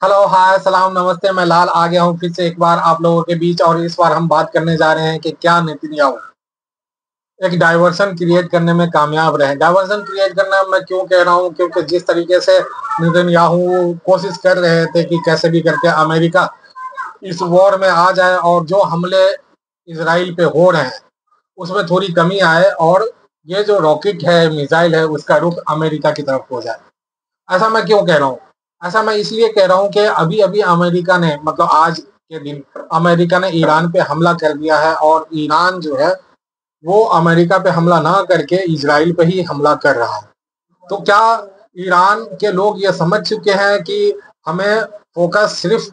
Hello, हाय, सलाम, नमस्ते। मैं लाल आ गया हूँ फिर से एक बार आप लोगों के बीच, और इस बार हम बात करने जा रहे हैं कि क्या नेतन्याहू एक डाइवर्सन क्रिएट करने में कामयाब रहे। डाइवर्सन क्रिएट करना मैं क्यों कह रहा हूँ, क्योंकि जिस तरीके से नेतन्याहू कोशिश कर रहे थे कि कैसे भी करके अमेरिका इस वॉर में आ जाए और जो हमले इसराइल पे हो रहे हैं उसमें थोड़ी कमी आए, और ये जो रॉकेट है, मिसाइल है, उसका रुख अमेरिका की तरफ हो जाए। ऐसा मैं क्यों कह रहा हूँ? ऐसा मैं इसलिए कह रहा हूँ कि अभी अभी अमेरिका ने, मतलब आज के दिन अमेरिका ने ईरान पे हमला कर दिया है, और ईरान जो है वो अमेरिका पे हमला ना करके इजराइल पे ही हमला कर रहा है। तो क्या ईरान के लोग ये समझ चुके हैं कि हमें फोकस सिर्फ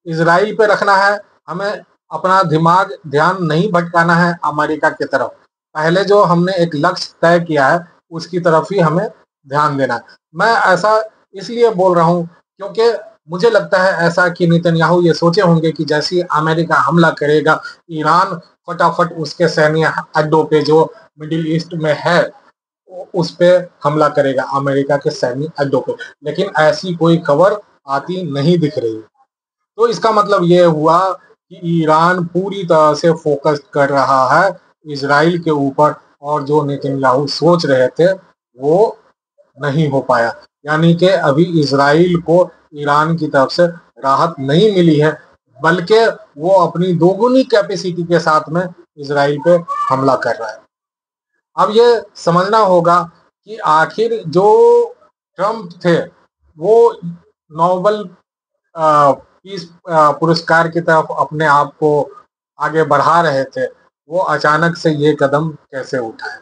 इजराइल पे रखना है, हमें अपना दिमाग ध्यान नहीं भटकाना है अमेरिका की तरफ। पहले जो हमने एक लक्ष्य तय किया है उसकी तरफ ही हमें ध्यान देना है। मैं ऐसा इसलिए बोल रहा हूँ क्योंकि मुझे लगता है ऐसा कि नेतन्याहू ये सोचे होंगे कि जैसे ही अमेरिका हमला करेगा, ईरान फटाफट उसके सैन्य अड्डों पे जो मिडिल ईस्ट में है उस पे हमला करेगा, अमेरिका के सैन्य अड्डों पे। लेकिन ऐसी कोई खबर आती नहीं दिख रही। तो इसका मतलब ये हुआ कि ईरान पूरी तरह से फोकस कर रहा है इजराइल के ऊपर, और जो नेतन्याहू सोच रहे थे वो नहीं हो पाया। यानी कि अभी इजराइल को ईरान की तरफ से राहत नहीं मिली है, बल्कि वो अपनी दोगुनी कैपेसिटी के साथ में इजराइल पे हमला कर रहा है। अब ये समझना होगा कि आखिर जो ट्रम्प थे वो नोबल पीस पुरस्कार की तरफ अपने आप को आगे बढ़ा रहे थे, वो अचानक से ये कदम कैसे उठाए?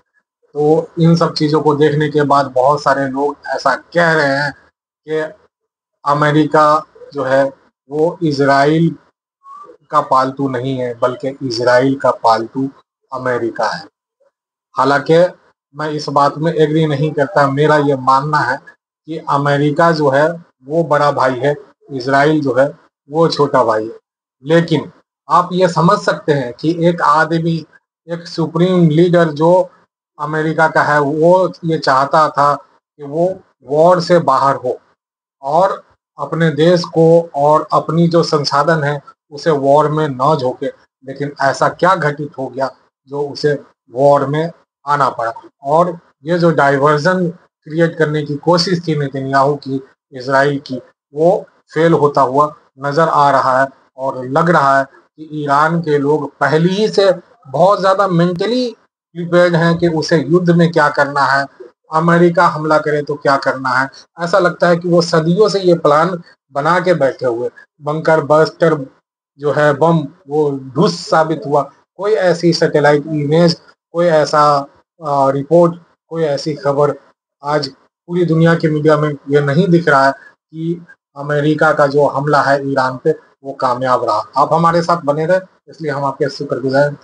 तो इन सब चीजों को देखने के बाद बहुत सारे लोग ऐसा कह रहे हैं कि अमेरिका जो है वो इजराइल का पालतू नहीं है, बल्कि इजराइल का पालतू अमेरिका है। हालांकि मैं इस बात में एग्री नहीं करता। मेरा ये मानना है कि अमेरिका जो है वो बड़ा भाई है, इजराइल जो है वो छोटा भाई है। लेकिन आप ये समझ सकते हैं कि एक आदमी, एक सुप्रीम लीडर जो अमेरिका का है, वो ये चाहता था कि वो वॉर से बाहर हो और अपने देश को और अपनी जो संसाधन है उसे वॉर में न झोंके। लेकिन ऐसा क्या घटित हो गया जो उसे वॉर में आना पड़ा? और ये जो डाइवर्जन क्रिएट करने की कोशिश थी नेतन्याहू की, इसराइल की, वो फेल होता हुआ नजर आ रहा है। और लग रहा है कि ईरान के लोग पहले ही से बहुत ज्यादा मेंटली प्रिपेयर्ड हैं कि उसे युद्ध में क्या करना है, अमेरिका हमला करे तो क्या करना है। ऐसा लगता है कि वो सदियों से ये प्लान बना के बैठे हुए। बंकर बस्टर जो है बम, वो ढुस साबित हुआ। कोई ऐसी सैटेलाइट इमेज, कोई ऐसा रिपोर्ट, कोई ऐसी खबर आज पूरी दुनिया के मीडिया में ये नहीं दिख रहा है कि अमेरिका का जो हमला है ईरान पे वो कामयाब रहा। आप हमारे साथ बने रहे, इसलिए हम आपके शुक्रगुजार हैं।